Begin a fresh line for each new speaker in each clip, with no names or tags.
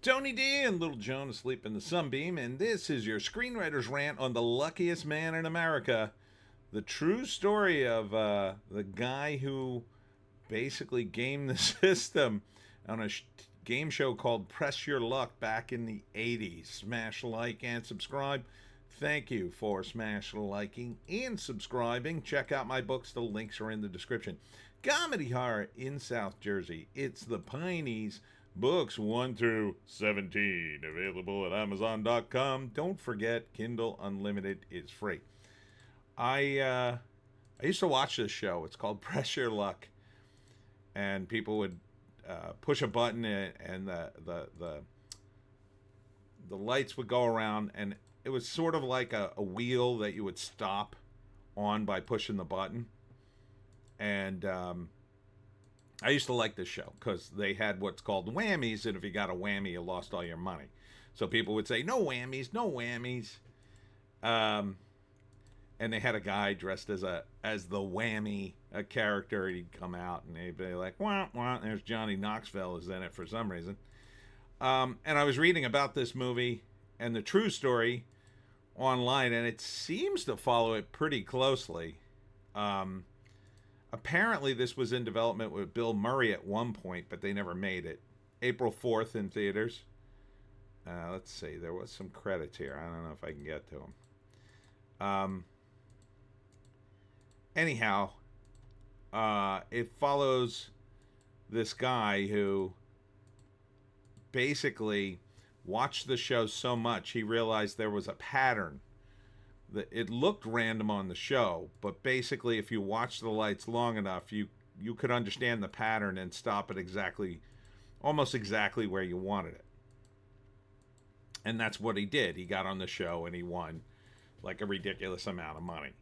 Tony D and Little Joan asleep in the sunbeam, and this is your Screenwriter's Rant on the luckiest man in America. The true story of the guy who basically gamed the system on a game show called Press Your Luck back in the 80s. Smash like and subscribe. Thank you for smash liking and subscribing. Check out my books. The links are in the description. Comedy horror in South Jersey. It's the Pineys. Books 1 through 17 available at Amazon.com. Don't forget, Kindle Unlimited is free. I used to watch this show. It's called Press Your Luck, and people would push a button and the lights would go around, and it was sort of like a wheel that you would stop on by pushing the button. And I used to like this show because they had what's called whammies, and if you got a whammy, you lost all your money. So people would say, no whammies, no whammies. And they had a guy dressed as the whammy, a character. He'd come out, and they'd be like, wah, wah. There's Johnny Knoxville is in it for some reason. And I was reading about this movie and the true story online, and it seems to follow it pretty closely. Apparently, this was in development with Bill Murray at one point, but they never made it. April 4th in theaters. Let's see. There was some credits here. I don't know if I can get to them. Anyhow, it follows this guy who basically watched the show so much he realized there was a pattern. It looked random on the show, but basically if you watch the lights long enough, you could understand the pattern and stop it almost exactly where you wanted it. And that's what he did. He got on the show and he won like a ridiculous amount of money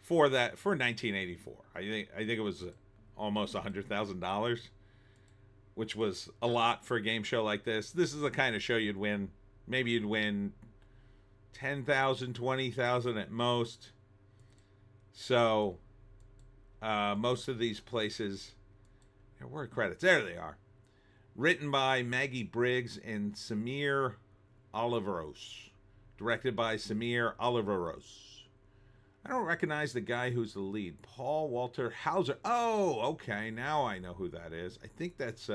for 1984. I think it was almost $100,000, which was a lot for a game show like this. This is the kind of show you'd win. Maybe you'd win 10,000, 20,000 at most. So most of these places, where are credits? There they are. Written by Maggie Briggs and Samir Oliveros. Directed by Samir Oliveros. I don't recognize the guy who's the lead. Paul Walter Hauser. Oh, okay. Now I know who that is. I think that's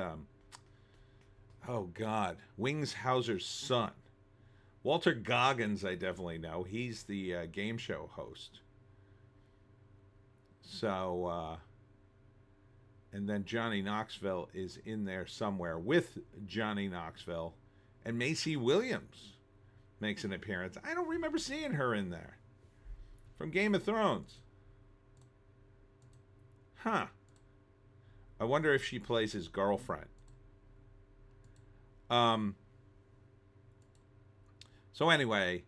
Wings Hauser's son. Walter Goggins, I definitely know. He's the game show host. So, and then Johnny Knoxville is in there somewhere with Johnny Knoxville. And Macy Williams makes an appearance. I don't remember seeing her in there. From Game of Thrones. Huh. I wonder if she plays his girlfriend. So anyway,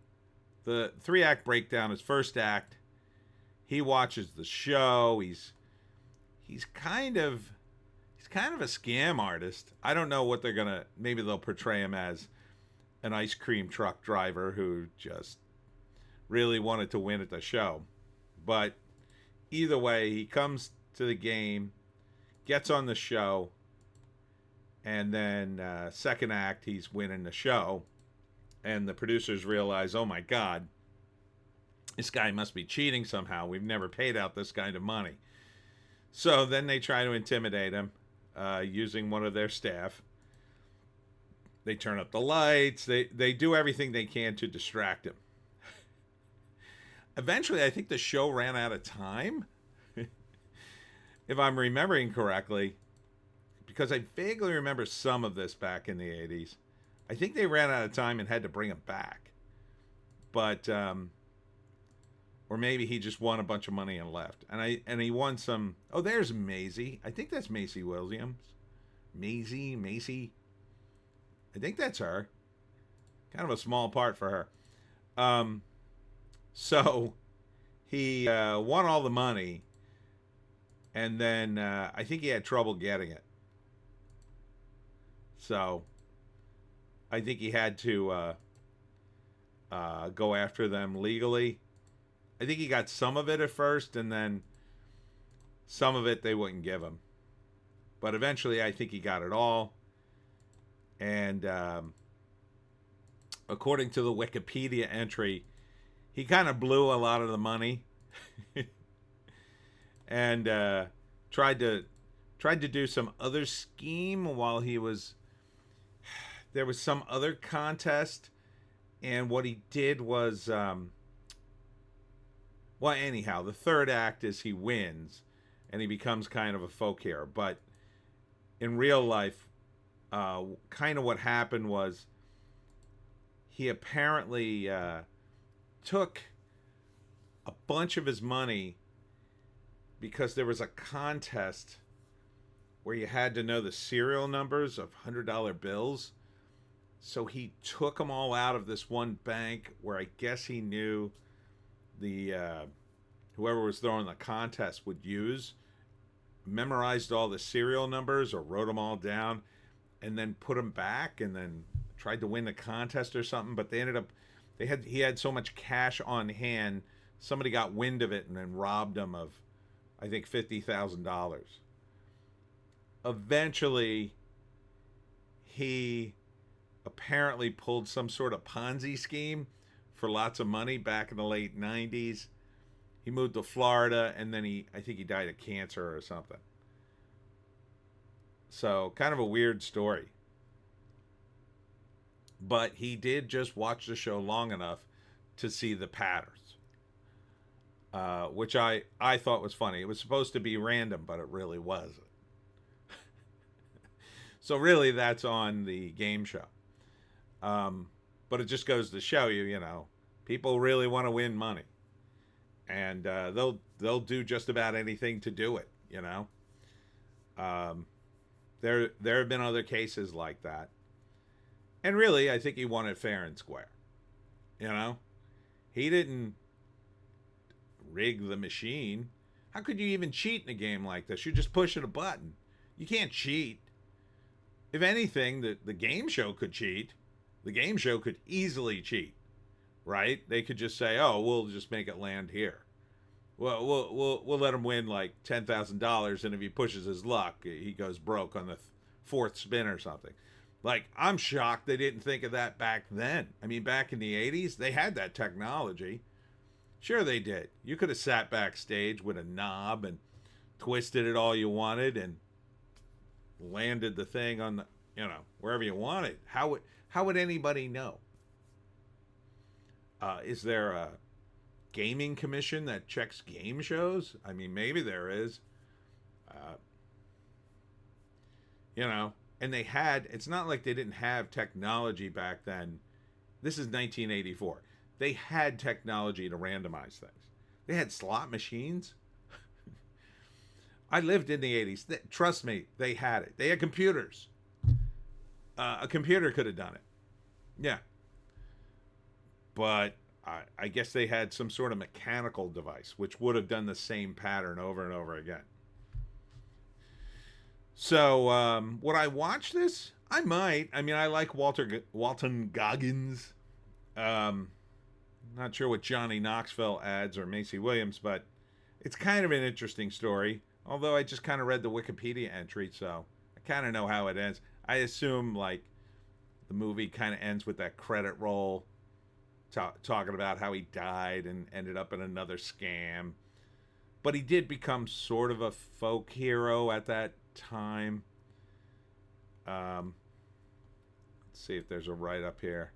the 3-act breakdown is first act. He watches the show. He's kind of a scam artist. I don't know what they're gonna. Maybe they'll portray him as an ice cream truck driver who just really wanted to win at the show. But either way, he comes to the game, gets on the show, and then second act, he's winning the show. And the producers realize, oh my God, this guy must be cheating somehow. We've never paid out this kind of money. So then they try to intimidate him using one of their staff. They turn up the lights. They do everything they can to distract him. Eventually, I think the show ran out of time, if I'm remembering correctly, because I vaguely remember some of this back in the 80s. I think they ran out of time and had to bring him back. But, or maybe he just won a bunch of money and left. And he won some, oh, there's Maisie. I think that's Macy Williams. Macy. I think that's her. Kind of a small part for her. So he won all the money, and then I think he had trouble getting it. So I think he had to go after them legally. I think he got some of it at first, and then some of it they wouldn't give him. But eventually I think he got it all. And according to the Wikipedia entry, he kind of blew a lot of the money and tried to do some other scheme while he was. There was some other contest, and what he did was, well, anyhow, the third act is he wins, and he becomes kind of a folk hero. But in real life, kind of what happened was he apparently took a bunch of his money because there was a contest where you had to know the serial numbers of $100 bills. So he took them all out of this one bank where I guess he knew the whoever was throwing the contest would use, memorized all the serial numbers or wrote them all down, and then put them back, and then tried to win the contest or something. But they ended up, he had so much cash on hand, somebody got wind of it and then robbed him of, I think, $50,000. Eventually, he apparently pulled some sort of Ponzi scheme for lots of money back in the late 90s. He moved to Florida, and then I think he died of cancer or something. So, kind of a weird story. But he did just watch the show long enough to see the patterns, which I thought was funny. It was supposed to be random, but it really wasn't. So really, that's on the game show. But it just goes to show you, you know, people really want to win money, and they'll do just about anything to do it. You know, there have been other cases like that, and really, I think he won it fair and square. You know, he didn't rig the machine. How could you even cheat in a game like this? You're just pushing a button. You can't cheat. If anything, the game show could cheat. The game show could easily cheat, right? They could just say, "Oh, we'll just make it land here. Well, we'll let him win like $10,000, and if he pushes his luck, he goes broke on the fourth spin or something." Like, I'm shocked they didn't think of that back then. I mean, back in the 80s, they had that technology. Sure, they did. You could have sat backstage with a knob and twisted it all you wanted and landed the thing on the, you know, wherever you wanted. How would anybody know? Is there a gaming commission that checks game shows? I mean, maybe there is. You know, and they had, it's not like they didn't have technology back then. This is 1984. They had technology to randomize things. They had slot machines. I lived in the 80s. Trust me, they had it. They had computers. A computer could have done it. Yeah. But I guess they had some sort of mechanical device, which would have done the same pattern over and over again. So, would I watch this? I might. I mean, I like Walton Goggins. Not sure what Johnny Knoxville adds or Macy Williams, but it's kind of an interesting story. Although I just kind of read the Wikipedia entry, so I kind of know how it ends. I assume, like, the movie kind of ends with that credit roll talking about how he died and ended up in another scam. But he did become sort of a folk hero at that time. Let's see if there's a write-up here.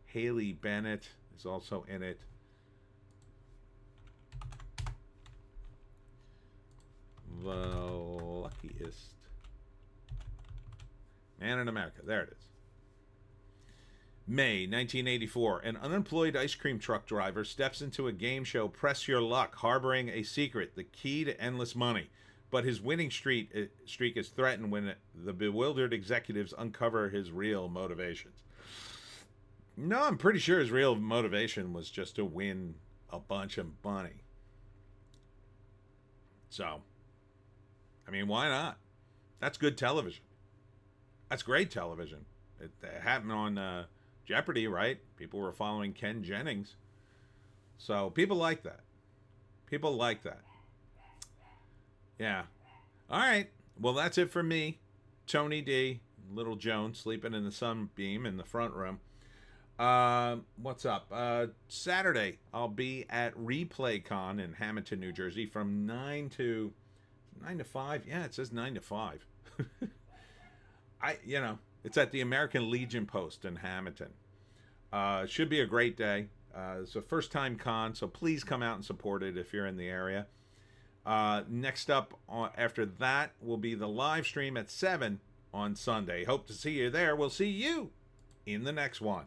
Haley Bennett is also in it. The Luckiest Man in America. There it is. May 1984. An unemployed ice cream truck driver steps into a game show, Press Your Luck, harboring a secret, the key to endless money. But his winning streak is threatened when the bewildered executives uncover his real motivations. No, I'm pretty sure his real motivation was just to win a bunch of money. So, I mean, why not? That's good television. That's great television. It happened on Jeopardy, right? People were following Ken Jennings. So people like that. People like that. Yeah. All right. Well, that's it for me. Tony D, Little Joan, sleeping in the sunbeam in the front room. What's up? Saturday, I'll be at ReplayCon in Hamilton, New Jersey, from 9 to 5. Yeah, it says 9 to 5. It's at the American Legion Post in Hamilton. Should be a great day. It's a first time con, so please come out and support it if you're in the area. Next up, after that, will be the live stream at 7 on Sunday. Hope to see you there. We'll see you in the next one.